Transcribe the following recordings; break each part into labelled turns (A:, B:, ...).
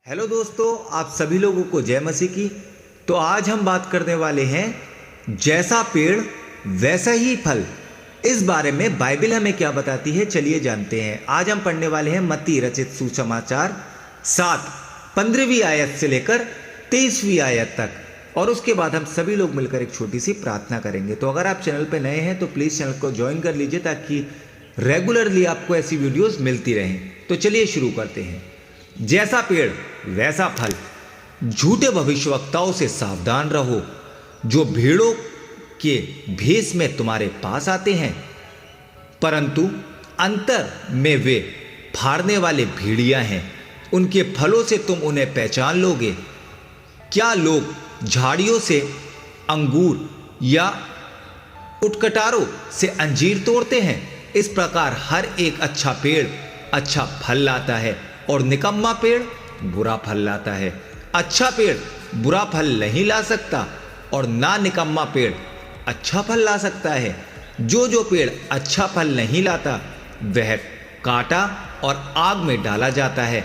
A: Hello दोस्तों, आप सभी लोगों को जय मसीह की। तो आज हम बात करने वाले हैं जैसा पेड़ वैसा ही फल। इस बारे में बाइबल हमें क्या बताती है, चलिए जानते हैं। आज हम पढ़ने वाले हैं मत्ती रचित सुसमाचार 7:15वीं आयत से लेकर 23वीं आयत तक, और उसके बाद हम सभी लोग मिलकर एक छोटी सी प्रार्थना करेंगे। तो अगर आप चैनल पर नए हैं तो प्लीज़ चैनल को ज्वाइन कर लीजिए ताकि रेगुलरली आपको ऐसी वीडियोस मिलती रहें। तो चलिए शुरू करते हैं। जैसा पेड़ वैसा फल। झूठे भविष्यवक्ताओं से सावधान रहो, जो भेड़ों के भेष में तुम्हारे पास आते हैं, परंतु अंतर में वे फाड़ने वाले भेड़िया हैं। उनके फलों से तुम उन्हें पहचान लोगे। क्या लोग झाड़ियों से अंगूर या उटकटारों से अंजीर तोड़ते हैं? इस प्रकार हर एक अच्छा पेड़ अच्छा फल लाता है और निकम्मा पेड़ बुरा फल लाता है। अच्छा पेड़ बुरा फल नहीं ला सकता और ना निकम्मा पेड़ अच्छा फल ला सकता है। जो पेड़ अच्छा फल नहीं लाता वह काटा और आग में डाला जाता है।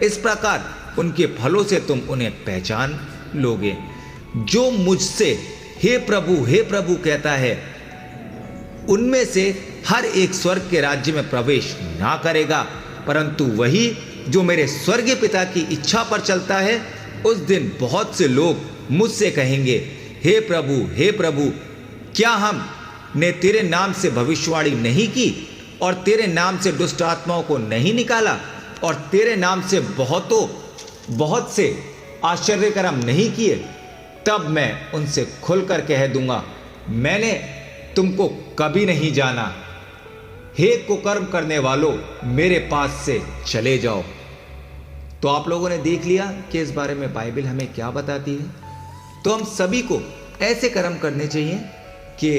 A: इस प्रकार उनके फलों से तुम उन्हें पहचान लोगे। जो मुझसे हे प्रभु कहता है, उनमें से हर एक स्वर्ग के राज्य में प्रवेश ना करेगा, परंतु वही जो मेरे स्वर्गीय पिता की इच्छा पर चलता है। उस दिन बहुत से लोग मुझसे कहेंगे, हे प्रभु, क्या हमने तेरे नाम से भविष्यवाणी नहीं की और तेरे नाम से दुष्ट आत्माओं को नहीं निकाला और तेरे नाम से बहुत से आश्चर्य कर्म नहीं किए? तब मैं उनसे खुलकर कह दूंगा, मैंने तुमको कभी नहीं जाना। हे कुकर्म करने वालों, मेरे पास से चले जाओ। तो आप लोगों ने देख लिया कि इस बारे में बाइबल हमें क्या बताती है। तो हम सभी को ऐसे कर्म करने चाहिए कि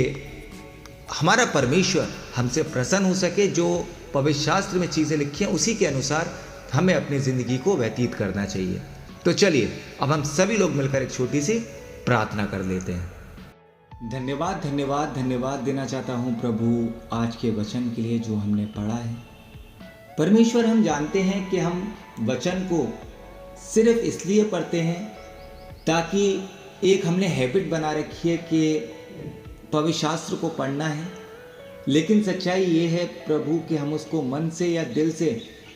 A: हमारा परमेश्वर हमसे प्रसन्न हो सके। जो पवित्र शास्त्र में चीज़ें लिखी हैं उसी के अनुसार हमें अपनी ज़िंदगी को व्यतीत करना चाहिए। तो चलिए अब हम सभी लोग मिलकर एक छोटी सी प्रार्थना कर लेते हैं। धन्यवाद देना चाहता हूँ प्रभु आज के वचन के लिए जो हमने पढ़ा है। परमेश्वर, हम जानते हैं कि हम वचन को सिर्फ इसलिए पढ़ते हैं ताकि एक हमने हैबिट बना रखी है कि पवित्र शास्त्र को पढ़ना है, लेकिन सच्चाई ये है प्रभु कि हम उसको मन से या दिल से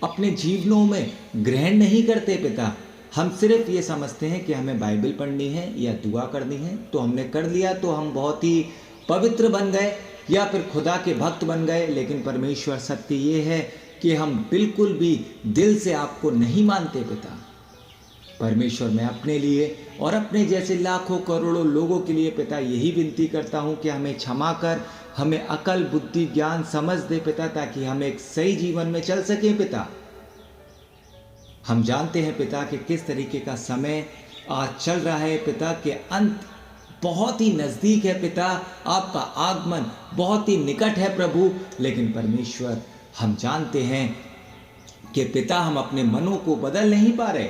A: अपने जीवनों में ग्रहण नहीं करते। पिता, हम सिर्फ ये समझते हैं कि हमें बाइबल पढ़नी है या दुआ करनी है, तो हमने कर लिया तो हम बहुत ही पवित्र बन गए या फिर खुदा के भक्त बन गए। लेकिन परमेश्वर, सत्य ये है कि हम बिल्कुल भी दिल से आपको नहीं मानते। पिता परमेश्वर, मैं अपने लिए और अपने जैसे लाखों करोड़ों लोगों के लिए पिता यही विनती करता हूँ कि हमें क्षमा कर, हमें अकल बुद्धि ज्ञान समझ दे पिता, ताकि हम एक सही जीवन में चल सकें। पिता, हम जानते हैं पिता कि किस तरीके का समय आज चल रहा है पिता, के अंत बहुत ही नज़दीक है पिता, आपका आगमन बहुत ही निकट है प्रभु। लेकिन परमेश्वर, हम जानते हैं कि पिता हम अपने मनों को बदल नहीं पा रहे।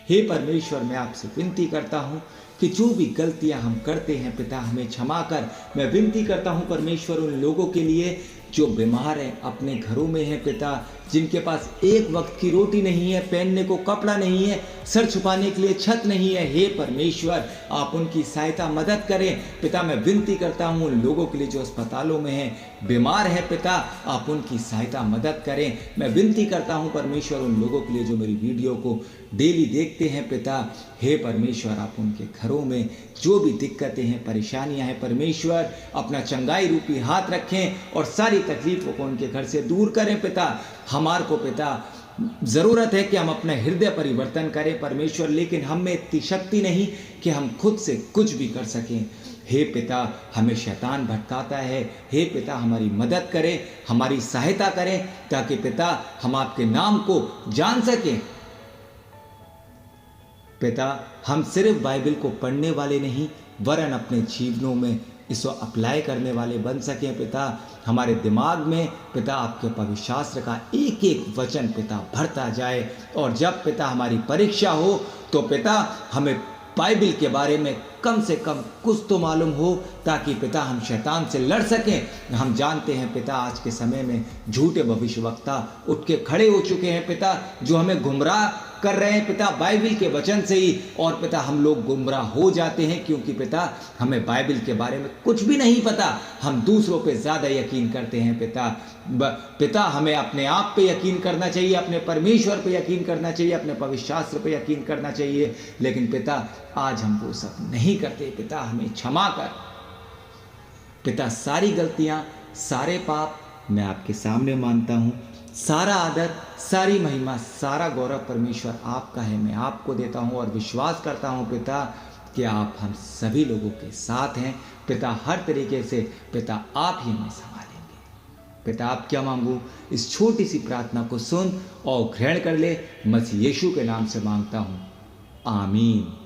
A: हे परमेश्वर, मैं आपसे विनती करता हूँ कि जो भी गलतियाँ हम करते हैं पिता, हमें क्षमा कर। मैं विनती करता हूँ परमेश्वर उन लोगों के लिए जो बीमार हैं, अपने घरों में हैं पिता, जिनके पास एक वक्त की रोटी नहीं है, पहनने को कपड़ा नहीं है, सर छुपाने के लिए छत नहीं है। हे परमेश्वर, आप उनकी सहायता मदद करें पिता। मैं विनती करता हूँ उन लोगों के लिए जो अस्पतालों में हैं, बीमार है पिता, आप उनकी सहायता मदद करें। मैं विनती करता हूँ परमेश्वर उन लोगों के लिए जो मेरी वीडियो को डेली देखते हैं पिता। हे परमेश्वर, आप उनके घरों में जो भी दिक्कतें हैं, परेशानियां हैं, परमेश्वर अपना चंगाई रूपी हाथ रखें और सारी तकलीफों को उनके घर से दूर करें पिता। हमारे को पिता ज़रूरत है कि हम अपना हृदय परिवर्तन करें परमेश्वर, लेकिन हम में इतनी शक्ति नहीं कि हम खुद से कुछ भी कर सकें। हे पिता, हमें शैतान भटकाता है। हे पिता, हमारी मदद करें, हमारी सहायता करें, ताकि पिता हम आपके नाम को जान सकें। पिता, हम सिर्फ बाइबल को पढ़ने वाले नहीं वरन अपने जीवनों में इसको अप्लाई करने वाले बन सकें पिता। हमारे दिमाग में पिता आपके पवित्र शास्त्र का एक एक वचन पिता भरता जाए, और जब पिता हमारी परीक्षा हो तो पिता हमें बाइबल के बारे में कम से कम कुछ तो मालूम हो, ताकि पिता हम शैतान से लड़ सकें। हम जानते हैं पिता आज के समय में झूठे भविष्यवक्ता उठ के खड़े हो चुके हैं पिता, जो हमें गुमराह कर रहे हैं पिता बाइबल के वचन से ही। और पिता हम लोग गुमराह हो जाते हैं, क्योंकि पिता हमें बाइबल के बारे में कुछ भी नहीं पता। हम दूसरों पे ज़्यादा यकीन करते हैं पिता। पिता हमें अपने आप पे यकीन करना चाहिए, अपने परमेश्वर पे यकीन करना चाहिए, अपने पवित्र शास्त्र पे यकीन करना चाहिए। लेकिन पिता आज हम वो सब नहीं करते। पिता हमें क्षमा कर पिता। सारी गलतियाँ, सारे पाप मैं आपके सामने मानता हूँ। सारा आदर, सारी महिमा, सारा गौरव परमेश्वर आपका है। मैं आपको देता हूँ और विश्वास करता हूँ पिता कि आप हम सभी लोगों के साथ हैं पिता। हर तरीके से पिता आप ही हमें संभालेंगे पिता। आप क्या मांगू, इस छोटी सी प्रार्थना को सुन और ग्रहण कर ले। मसीह यीशु के नाम से मांगता हूँ, आमीन।